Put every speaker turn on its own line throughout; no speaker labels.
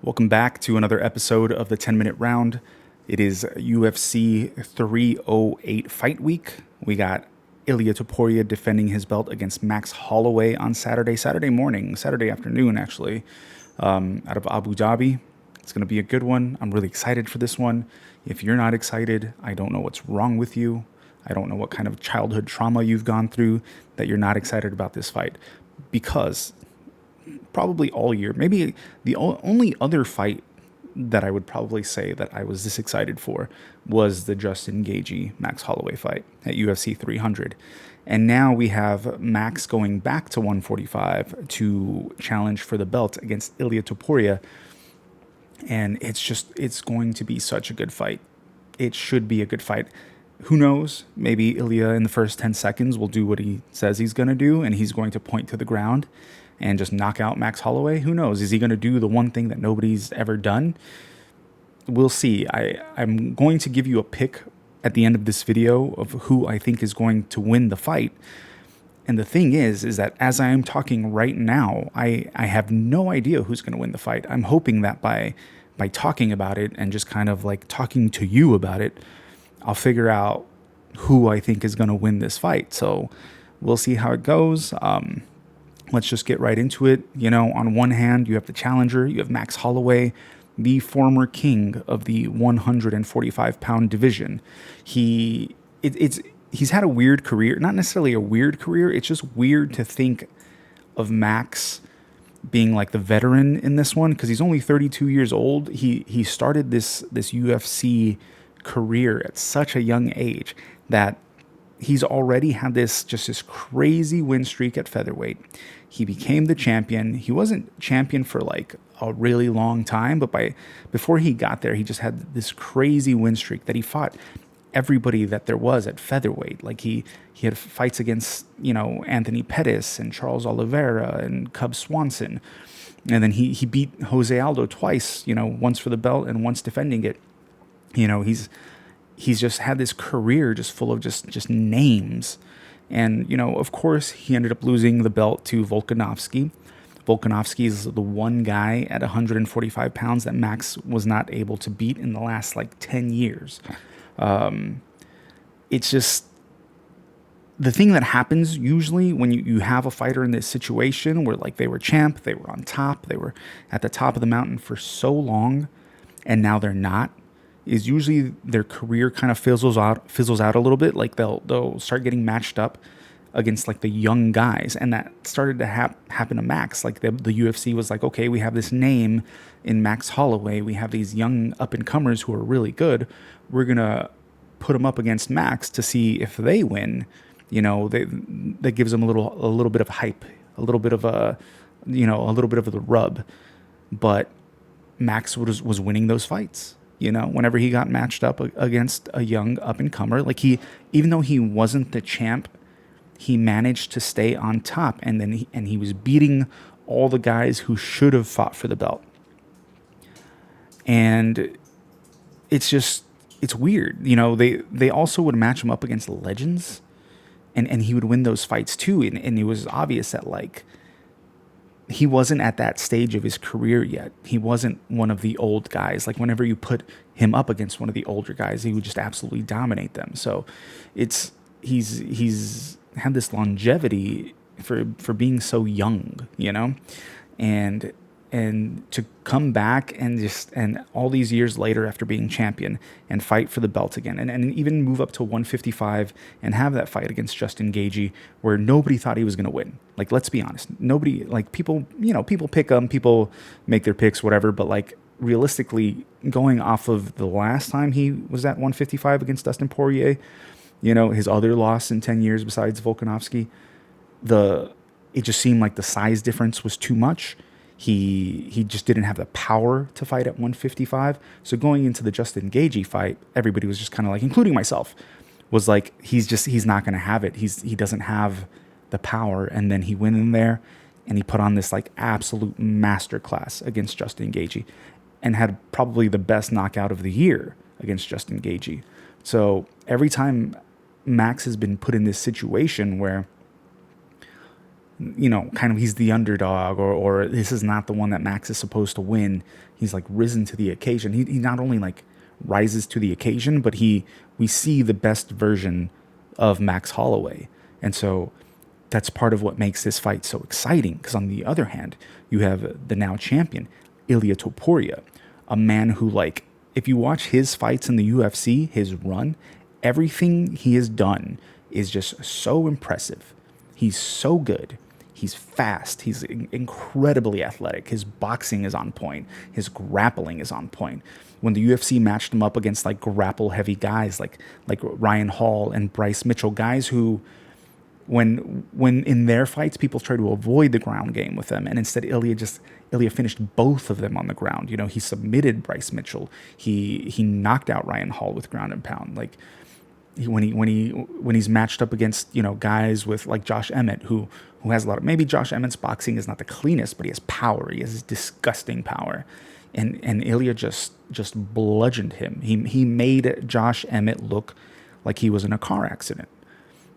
Welcome back to another episode of the 10-Minute Round. It is UFC 308 Fight Week. We got Ilia Topuria defending his belt against Max Holloway on Saturday afternoon, actually, out of Abu Dhabi. It's going to be a good one. I'm really excited for this one. If you're not excited, I don't know what's wrong with you. I don't know what kind of childhood trauma you've gone through that you're not excited about this fight. Because probably all year, maybe the only other fight that I would probably say that I was this excited for was the Justin Gaethje Max Holloway fight at UFC 300. And now we have Max going back to 145 to challenge for the belt against Ilia Topuria. And it's going to be such a good fight. It should be a good fight. Who knows? Maybe Ilia in the first 10 seconds will do what he says he's going to do, and he's going to point to the ground and just knock out Max Holloway. Who knows? Is he going to do the one thing that nobody's ever done? We'll see. I'm going to give you a pick at the end of this video of who I think is going to win the fight. And the thing is that as I am talking right now, I have no idea who's going to win the fight. I'm hoping that by talking about it and just kind of like talking to you about it, I'll figure out who I think is going to win this fight. So we'll see how it goes. Let's just get right into it. You know, on one hand, you have the challenger. You have Max Holloway, the former king of the 145-pound division. He's had a weird career. Not necessarily a weird career. It's just weird to think of Max being like the veteran in this one because he's only 32 years old. He started this UFC career at such a young age that he's already had this crazy win streak at featherweight. He became the champion. He wasn't champion for like a really long time, but before he got there, he just had this crazy win streak that he fought everybody that there was at featherweight. Like he had fights against, Anthony Pettis and Charles Oliveira and Cub Swanson. And then he beat Jose Aldo twice, once for the belt and once defending it. He's just had this career just full of just names. And, of course, he ended up losing the belt to Volkanovski. Volkanovski is the one guy at 145 pounds that Max was not able to beat in the last, 10 years. It's just the thing that happens usually when you have a fighter in this situation where, they were champ, they were on top, they were at the top of the mountain for so long, and now they're not, is usually their career kind of fizzles out a little bit. Like they'll start getting matched up against the young guys, and that started to happen to Max. Like the UFC was like, okay, we have this name in Max Holloway, we have these young up and comers who are really good. We're gonna put them up against Max to see if they win. That gives them a little bit of hype, a little bit of the rub. But Max was winning those fights. Whenever he got matched up against a young up-and-comer, even though he wasn't the champ, he managed to stay on top, and he was beating all the guys who should have fought for the belt. And it's weird. They also would match him up against legends, and he would win those fights too. And it was obvious that he wasn't at that stage of his career yet. He wasn't one of the old guys. Whenever you put him up against one of the older guys, he would just absolutely dominate them. So he's had this longevity for being so young, and to come back and all these years later after being champion and fight for the belt again and even move up to 155 and have that fight against Justin Gaethje where nobody thought he was going to win. Let's be honest. Nobody, people pick them, people make their picks, whatever. But realistically, going off of the last time he was at 155 against Dustin Poirier, his other loss in 10 years besides Volkanovski, it just seemed like the size difference was too much. He just didn't have the power to fight at 155. So going into the Justin Gaethje fight, everybody was just kind of including myself, was he's not going to have it. He doesn't have the power. And then he went in there and he put on this absolute masterclass against Justin Gaethje and had probably the best knockout of the year against Justin Gaethje. So every time Max has been put in this situation where kind of he's the underdog, or this is not the one that Max is supposed to win. He's like risen to the occasion. He not only like rises to the occasion, but we see the best version of Max Holloway. And so that's part of what makes this fight so exciting. Because on the other hand, you have the now champion, Ilia Topuria, a man who, like, if you watch his fights in the UFC, his run, everything he has done is just so impressive. He's so good. He's fast. He's incredibly athletic. His boxing is on point. His grappling is on point. When the UFC matched him up against like grapple heavy guys like Ryan Hall and Bryce Mitchell, guys who when in their fights people try to avoid the ground game with them, and instead Ilia finished both of them on the ground. He submitted Bryce Mitchell. He knocked out Ryan Hall with ground and pound. Like when he's matched up against guys with like Josh Emmett, who has a lot of, maybe Josh Emmett's boxing is not the cleanest, but he has power. He has disgusting power, and Ilia just bludgeoned him. He made Josh Emmett look like he was in a car accident.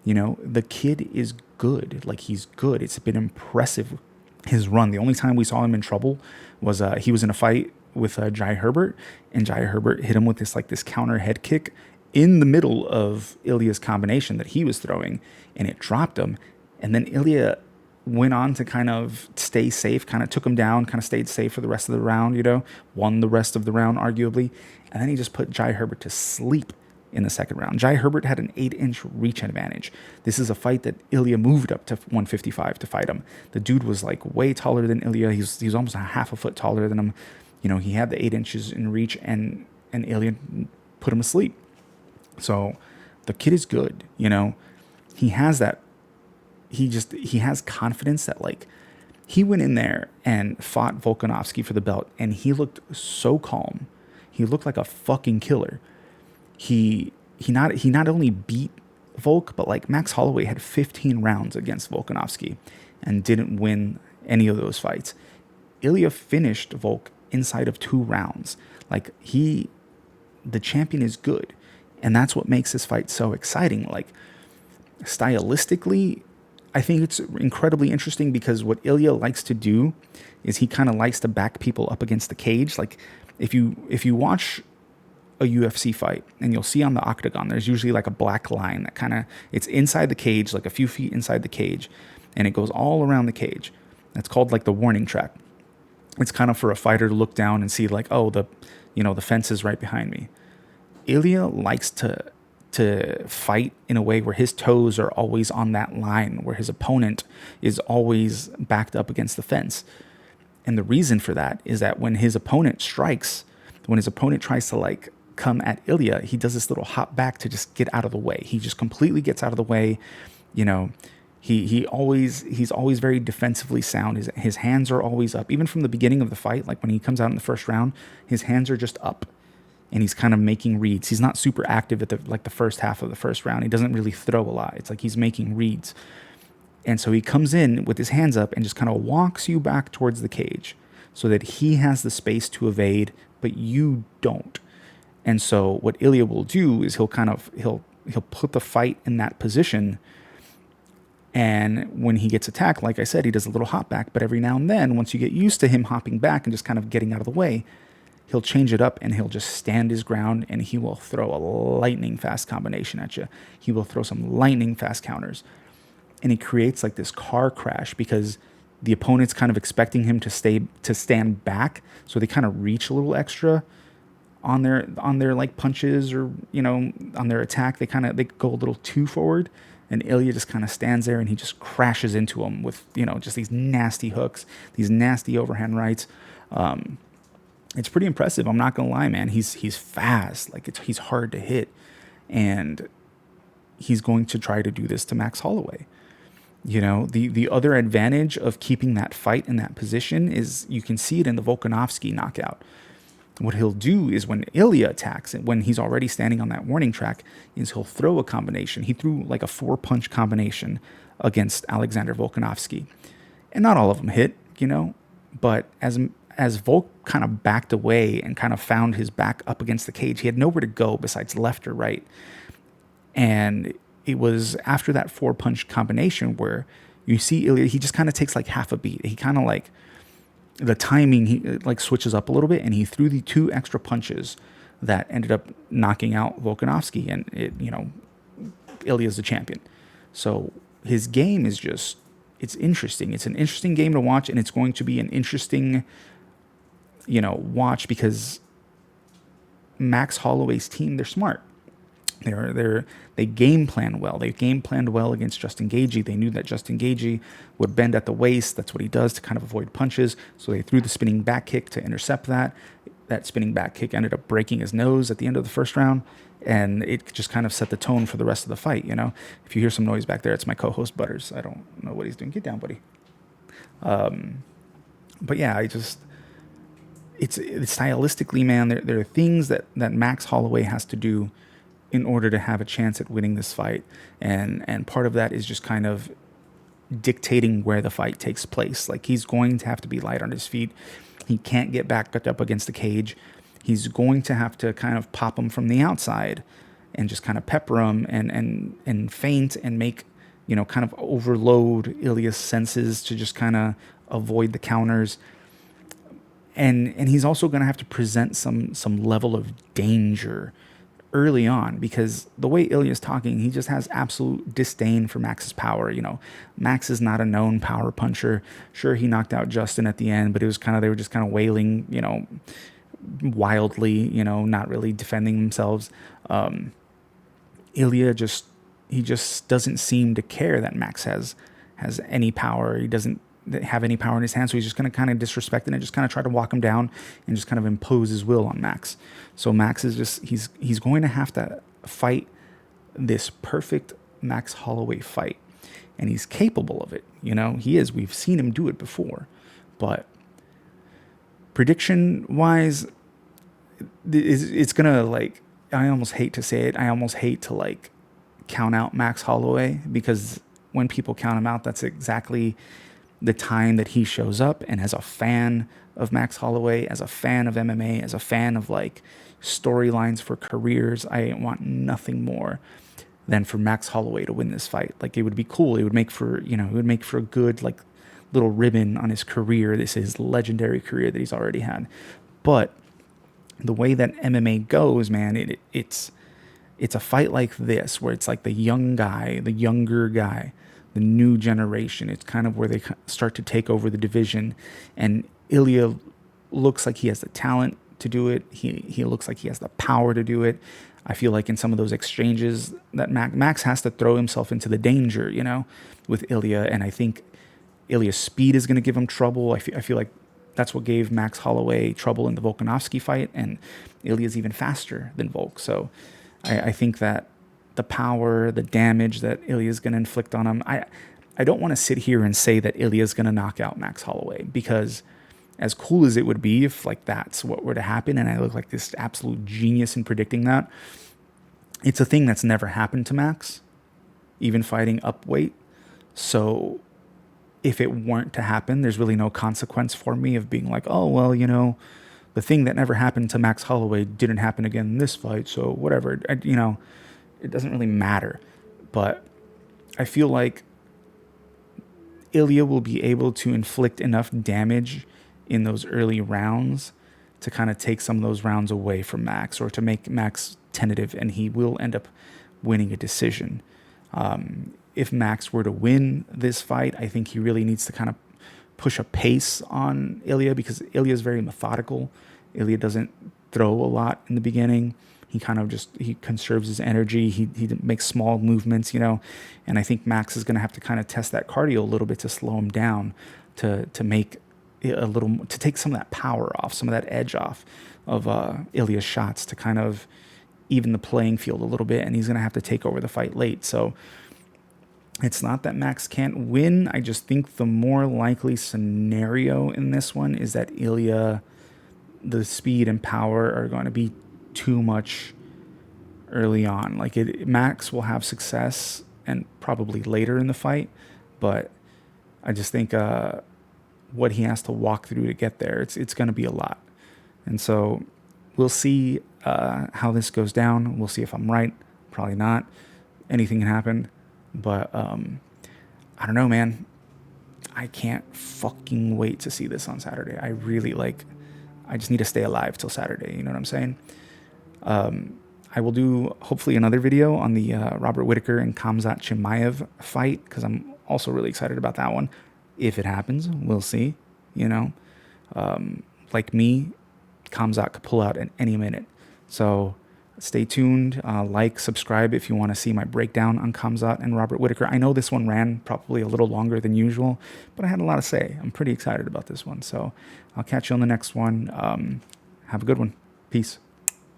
The kid is good. Like, he's good. It's been impressive, his run. The only time we saw him in trouble was he was in a fight with Jai Herbert, and Jai Herbert hit him with this counter head kick in the middle of Ilia's combination that he was throwing, and it dropped him. And then Ilia went on to kind of stay safe, kind of took him down, kind of stayed safe for the rest of the round, won the rest of the round, arguably. And then he just put Jai Herbert to sleep in the second round. Jai Herbert had an 8-inch reach advantage. This is a fight that Ilia moved up to 155 to fight him. The dude was like way taller than Ilia. He was almost a half a foot taller than him. He had the 8 inches in reach, and Ilia put him asleep. So the kid is good. He has that. He has confidence that, like, he went in there and fought Volkanovski for the belt, and he looked so calm. He looked like a fucking killer. He not only beat Volk, but like Max Holloway had 15 rounds against Volkanovski and didn't win any of those fights. Ilia finished Volk inside of 2 rounds. Like, the champion is good. And that's what makes this fight so exciting. Like, stylistically, I think it's incredibly interesting because what Ilia likes to do is he kind of likes to back people up against the cage. Like, if you watch a UFC fight, and you'll see on the octagon, there's usually like a black line that it's inside the cage, like a few feet inside the cage, and it goes all around the cage. That's called like the warning track. It's kind of for a fighter to look down and see like, oh, the fence is right behind me. Ilia likes to fight in a way where his toes are always on that line, where his opponent is always backed up against the fence. And the reason for that is that when his opponent strikes, when his opponent tries to like come at Ilia, he does this little hop back to just get out of the way. He just completely gets out of the way. He's always very defensively sound. His hands are always up. Even from the beginning of the fight, like when he comes out in the first round, his hands are just up, and he's kind of making reads. He's not super active at the first half of the first round. He doesn't really throw a lot. It's like he's making reads. And so he comes in with his hands up and just kind of walks you back towards the cage so that he has the space to evade, but you don't. And so what Ilia will do is he'll put the fight in that position. And when he gets attacked, like I said, he does a little hop back. But every now and then, once you get used to him hopping back and just kind of getting out of the way, he'll change it up and he'll just stand his ground, and he will throw a lightning fast combination at you. He will throw some lightning fast counters. And he creates like this car crash because the opponent's kind of expecting him to stand back. So they kind of reach a little extra on their like punches, or on their attack. They go a little too forward, and Ilia just kind of stands there and he just crashes into him with just these nasty hooks, these nasty overhand rights. It's pretty impressive. I'm not gonna lie, man. He's fast. Like, he's hard to hit, and he's going to try to do this to Max Holloway. The other advantage of keeping that fight in that position is you can see it in the Volkanovski knockout. What he'll do is when Ilia attacks, when he's already standing on that warning track, is he'll throw a combination. He threw like a 4-punch combination against Alexander Volkanovski. And not all of them hit, but as Volk kind of backed away and kind of found his back up against the cage, he had nowhere to go besides left or right. And it was after that 4-punch combination where You see Ilia, he just kind of takes like half a beat. He kind of like, the timing, he like switches up a little bit, and he threw the 2 extra punches that ended up knocking out Volkanovski, and Ilia's the champion. So his game is just, it's interesting. It's an interesting game to watch, and it's going to be an interesting, watch, because Max Holloway's team, they're smart. They game plan well. They game planned well against Justin Gaethje. They knew that Justin Gaethje would bend at the waist. That's what he does to kind of avoid punches. So they threw the spinning back kick to intercept that. That spinning back kick ended up breaking his nose at the end of the first round, and it just kind of set the tone for the rest of the fight. If you hear some noise back there, it's my co-host Butters. I don't know what he's doing. Get down, buddy. But yeah, it's stylistically, man. There are things that Max Holloway has to do in order to have a chance at winning this fight, and part of that is just kind of dictating where the fight takes place. Like, he's going to have to be light on his feet. He can't get backed up against the cage. He's going to have to kind of pop him from the outside and just kind of pepper him and feint and make, kind of overload Ilia's senses to just kind of avoid the counters. And he's also going to have to present some level of danger early on, because the way Ilya's talking, he just has absolute disdain for Max's power. Max is not a known power puncher. Sure, he knocked out Justin at the end, but it was they were just kind of wailing, wildly, not really defending themselves. Ilia just doesn't seem to care that Max has any power. He doesn't have any power in his hands, so he's just going to kind of disrespect it and just kind of try to walk him down and just kind of impose his will on Max. So Max is just, he's going to have to fight this perfect Max Holloway fight, and he's capable of it. He is. We've seen him do it before. But prediction wise, it's gonna, like, I almost hate to say it, I almost hate to like count out Max Holloway, because when people count him out, that's exactly the time that he shows up. And as a fan of Max Holloway, as a fan of MMA, as a fan of like storylines for careers, I want nothing more than for Max Holloway to win this fight. Like, it would be cool. It would make for, a good like little ribbon on his career. This is his legendary career that he's already had. But the way that MMA goes, man, it's a fight like this, where it's like the younger guy, the new generation. It's kind of where they start to take over the division, and Ilia looks like he has the talent to do it. He looks like he has the power to do it. I feel like in some of those exchanges that Max has to throw himself into the danger, with Ilia, and I think Ilia's speed is going to give him trouble. I feel like that's what gave Max Holloway trouble in the Volkanovski fight, and Ilia's even faster than Volk. So I think that the power, the damage that Ilia's going to inflict on him, I don't want to sit here and say that Ilia's going to knock out Max Holloway, because as cool as it would be if like that's what were to happen, and I look like this absolute genius in predicting that, it's a thing that's never happened to Max, even fighting up weight. So if it weren't to happen, there's really no consequence for me of being like, oh, well, the thing that never happened to Max Holloway didn't happen again in this fight, so whatever. It doesn't really matter. But I feel like Ilia will be able to inflict enough damage in those early rounds to kind of take some of those rounds away from Max, or to make Max tentative, and he will end up winning a decision. If Max were to win this fight, I think he really needs to kind of push a pace on Ilia, because Ilia is very methodical. Ilia doesn't throw a lot in the beginning. He kind of he conserves his energy. He makes small movements, and I think Max is going to have to kind of test that cardio a little bit to slow him down, to make it to take some of that power off, some of that edge off of Ilia's shots, to kind of even the playing field a little bit. And he's going to have to take over the fight late. So it's not that Max can't win. I just think the more likely scenario in this one is that Ilia, the speed and power are going to be too much early on. Like, Max will have success and probably later in the fight, but I just think what he has to walk through to get there, it's going to be a lot. And so we'll see how this goes down. We'll see if I'm right. Probably not. Anything can happen. But I don't know, man. I can't fucking wait to see this on Saturday. I just need to stay alive till Saturday. You know what I'm saying? I will do hopefully another video on the Robert Whittaker and Khamzat Chimaev fight, because I'm also really excited about that one. If it happens, we'll see. You know, like me, Khamzat could pull out at any minute. So stay tuned. Subscribe if you want to see my breakdown on Khamzat and Robert Whittaker. I know this one ran probably a little longer than usual, but I had a lot to say. I'm pretty excited about this one. So I'll catch you on the next one. Have a good one. Peace.